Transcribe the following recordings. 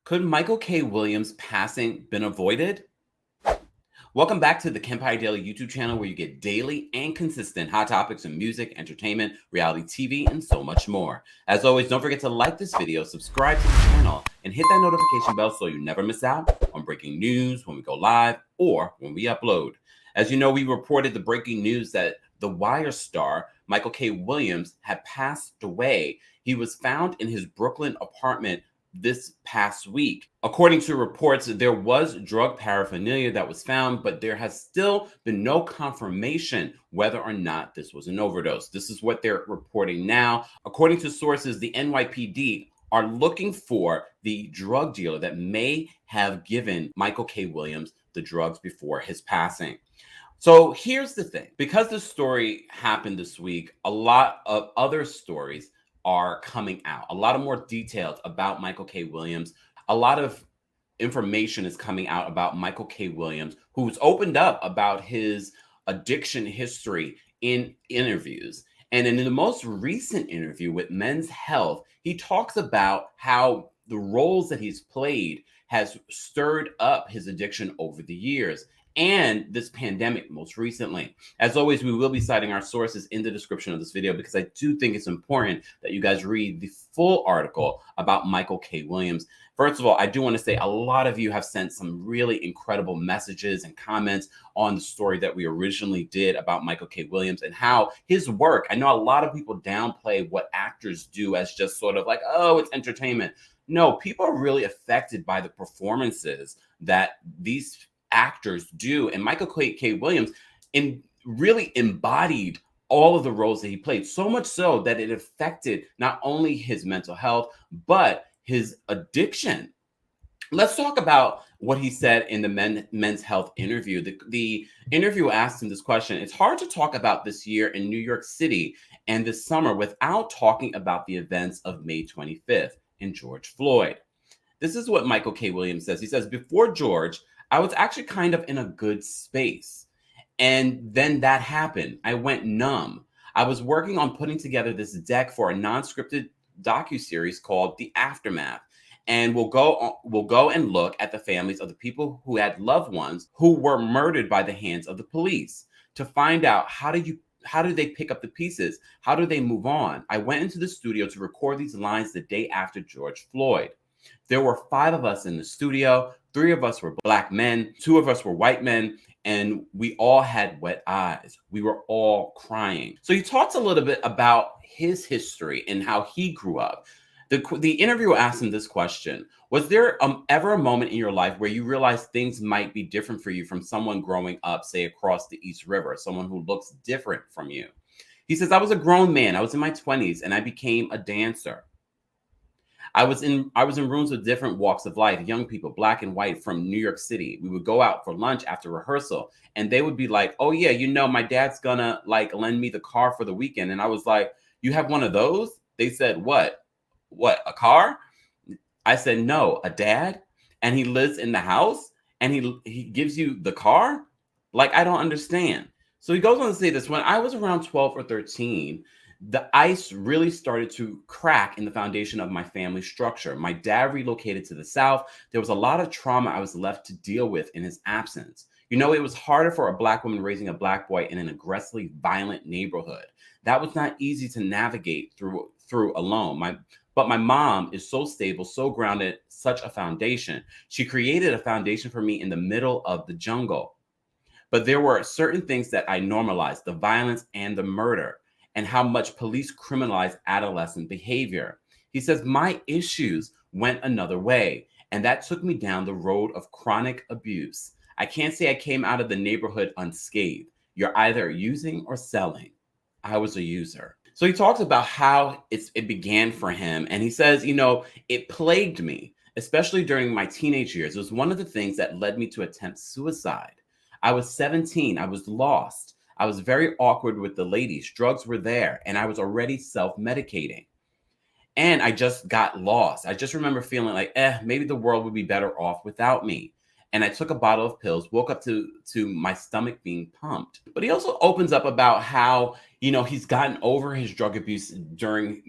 Could Michael K. Williams' passing been avoided? Welcome back to the Kempire Daily YouTube channel, where you get daily and consistent hot topics in music, entertainment, reality TV, and so much more. As always, don't forget to like this video, subscribe to the channel, and hit that notification bell so you never miss out on breaking news when we go live or when we upload. As you know, we reported the breaking news that The Wire star Michael K. Williams had passed away. He was found in his Brooklyn apartment this past week. According to reports, there was drug paraphernalia that was found, but there has still been no confirmation whether or not this was an overdose. This is what they're reporting now. According to sources, the NYPD are looking for the drug dealer that may have given Michael K. Williams the drugs before his passing. So here's the thing. Because this story happened this week, a lot of other stories are coming out. A lot of more details about Michael K. Williams. A lot of information is coming out about Michael K. Williams, who's opened up about his addiction history in interviews. And in the most recent interview with Men's Health, he talks about how the roles that he's played has stirred up his addiction over the years, and this pandemic most recently. As always, we will be citing our sources in the description of this video, because I do think it's important that you guys read the full article about Michael K. Williams. First of all, I do want to say a lot of you have sent some really incredible messages and comments on the story that we originally did about Michael K. Williams and how his work, I know a lot of people downplay what actors do as just sort of like, oh, it's entertainment. No, people are really affected by the performances that these actors do, and Michael K. Williams really embodied all of the roles that he played, so much so that it affected not only his mental health but his addiction. Let's talk about what he said in the Men's Health interview. The interview asked him this question: it's hard to talk about this year in New York City and this summer without talking about the events of May 25th and George Floyd. This is what Michael K. Williams says. He says, before George, I was actually kind of in a good space. And then that happened. I went numb. I was working on putting together this deck for a non-scripted docuseries called The Aftermath. And we'll go and look at the families of the people who had loved ones who were murdered by the hands of the police to find out how do they pick up the pieces? How do they move on? I went into the studio to record these lines the day after George Floyd. There were 5 of us in the studio. 3 of us were Black men, 2 of us were white men, and we all had wet eyes. We were all crying. So he talks a little bit about his history and how he grew up. The interviewer asked him this question: was there ever a moment in your life where you realized things might be different for you from someone growing up, say, across the East River, someone who looks different from you? He says, I was a grown man. I was in my 20s, and I became a dancer. I was in rooms with different walks of life, young people, Black and white, from New York City. We would go out for lunch after rehearsal, and they would be like, oh yeah, my dad's gonna lend me the car for the weekend. And I was like, you have one of those? They said, what, a car? I said, no, a dad, and he lives in the house, and he gives you the car? I don't understand. So he goes on to say this: when I was around 12 or 13, the ice really started to crack in the foundation of my family structure. My dad relocated to the South. There was a lot of trauma I was left to deal with in his absence. It was harder for a Black woman raising a Black boy in an aggressively violent neighborhood. That was not easy to navigate through alone. But my mom is so stable, so grounded, such a foundation. She created a foundation for me in the middle of the jungle. But there were certain things that I normalized: the violence and the murder, and how much police criminalize adolescent behavior. He says, my issues went another way, and that took me down the road of chronic abuse. I can't say I came out of the neighborhood unscathed. You're either using or selling. I was a user. So he talks about how it began for him, and he says, it plagued me, especially during my teenage years. It was one of the things that led me to attempt suicide. I was 17. I was lost. I was very awkward with the ladies. Drugs were there, and I was already self-medicating. And I just got lost. I just remember feeling like, maybe the world would be better off without me. And I took a bottle of pills, woke up to my stomach being pumped. But he also opens up about how, He's gotten over his drug abuse during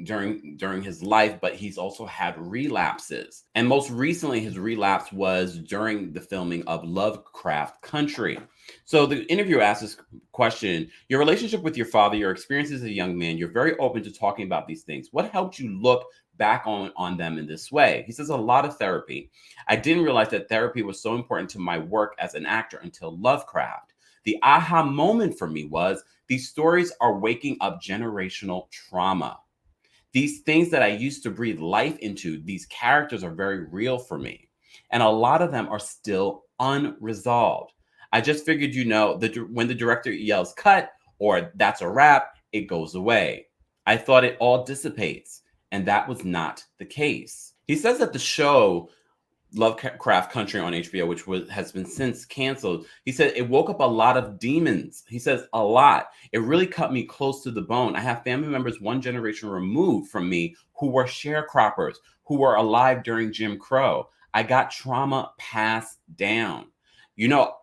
his life, but he's also had relapses. And most recently, his relapse was during the filming of Lovecraft Country. So the interviewer asked this question: your relationship with your father, your experiences as a young man, you're very open to talking about these things. What helped you look back on them in this way? He says, a lot of therapy. I didn't realize that therapy was so important to my work as an actor until Lovecraft. The aha moment for me was these stories are waking up generational trauma. These things that I used to breathe life into, these characters are very real for me. And a lot of them are still unresolved. I just figured, when the director yells cut or that's a wrap, it goes away. I thought it all dissipates, and that was not the case. He says that the show Lovecraft Country on HBO, which has been since canceled, he said it woke up a lot of demons. He says a lot. It really cut me close to the bone. I have family members one generation removed from me who were sharecroppers, who were alive during Jim Crow. I got trauma passed down.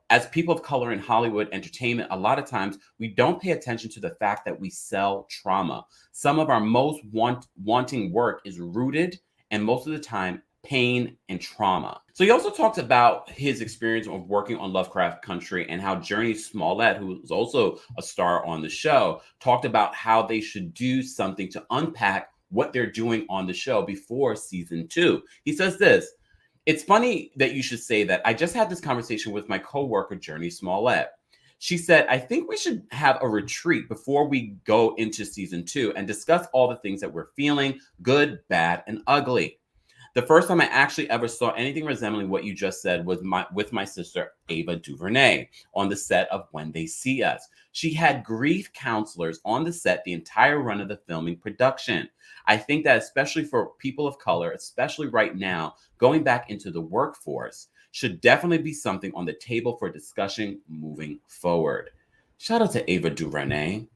As people of color in Hollywood entertainment, a lot of times we don't pay attention to the fact that we sell trauma. Some of our most wanting work is rooted, and most of the time, pain and trauma. So he also talks about his experience of working on Lovecraft Country and how Journey Smollett, who was also a star on the show, talked about how they should do something to unpack what they're doing on the show before season 2. He says this: it's funny that you should say that. I just had this conversation with my coworker, Journey Smollett. She said, I think we should have a retreat before we go into season 2 and discuss all the things that we're feeling, good, bad, and ugly. The first time I actually ever saw anything resembling what you just said was with my sister, Ava DuVernay, on the set of When They See Us. She had grief counselors on the set the entire run of the filming production. I think that especially for people of color, especially right now, going back into the workforce should definitely be something on the table for discussion moving forward. Shout out to Ava DuVernay.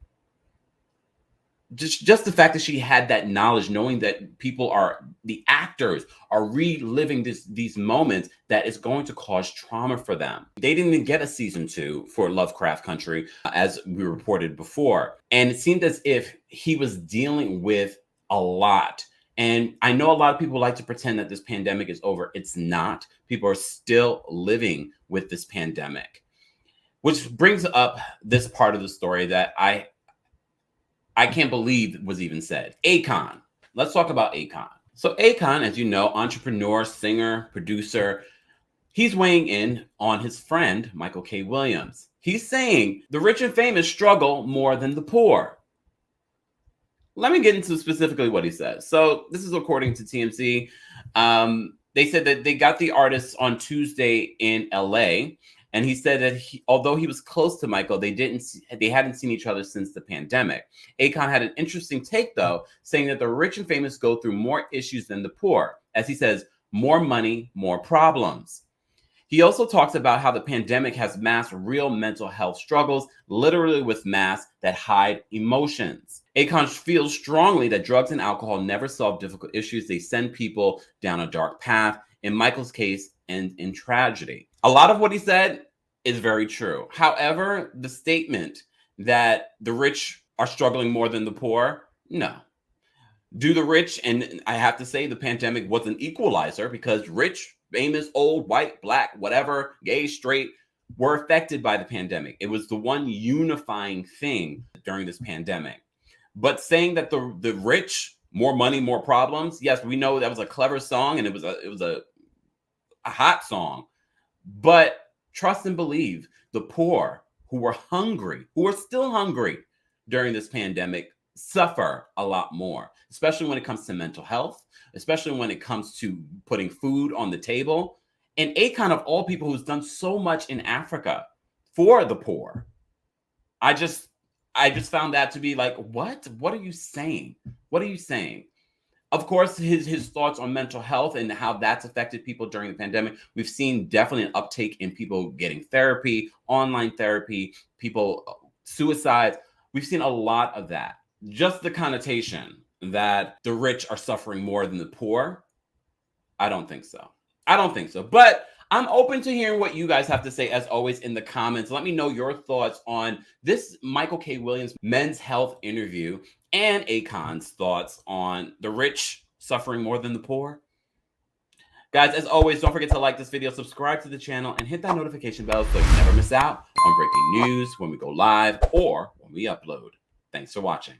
Just the fact that she had that knowledge, knowing that the actors are reliving these moments that is going to cause trauma for them. They didn't even get a season 2 for Lovecraft Country, as we reported before. And it seemed as if he was dealing with a lot. And I know a lot of people like to pretend that this pandemic is over. It's not. People are still living with this pandemic, which brings up this part of the story that I can't believe was even said. Akon. Let's talk about Akon. So Akon, as you know, entrepreneur, singer, producer, he's weighing in on his friend, Michael K. Williams. He's saying the rich and famous struggle more than the poor. Let me get into specifically what he says. So this is according to TMZ. They said that they got the artists on Tuesday in LA. And he said that although he was close to Michael, they hadn't seen each other since the pandemic. Akon had an interesting take, though, saying that the rich and famous go through more issues than the poor. As he says, more money, more problems. He also talks about how the pandemic has masked real mental health struggles, literally with masks that hide emotions. Akon feels strongly that drugs and alcohol never solve difficult issues. They send people down a dark path. In Michael's case, and in tragedy. A lot of what he said is very true. However, the statement that the rich are struggling more than the poor, no. Do the rich, and I have to say the pandemic was an equalizer because rich, famous, old, white, black, whatever, gay, straight, were affected by the pandemic. It was the one unifying thing during this pandemic. But saying that the rich, more money, more problems, yes, we know that was a clever song and it was a hot song, but trust and believe the poor who were hungry, who are still hungry during this pandemic, suffer a lot more, especially when it comes to mental health, especially when it comes to putting food on the table. And Akon, of all people, who's done so much in Africa for the poor, I just found that to be like, what are you saying? What are you saying? Of course, his thoughts on mental health and how that's affected people during the pandemic. We've seen definitely an uptake in people getting therapy, online therapy, people suicides. We've seen a lot of that. Just the connotation that the rich are suffering more than the poor, I don't think so. But I'm open to hearing what you guys have to say, as always, in the comments. Let me know your thoughts on this Michael K. Williams Men's Health interview and Akon's thoughts on the rich suffering more than the poor. Guys, as always, don't forget to like this video, subscribe to the channel, and hit that notification bell so you never miss out on breaking news when we go live or when we upload. Thanks for watching.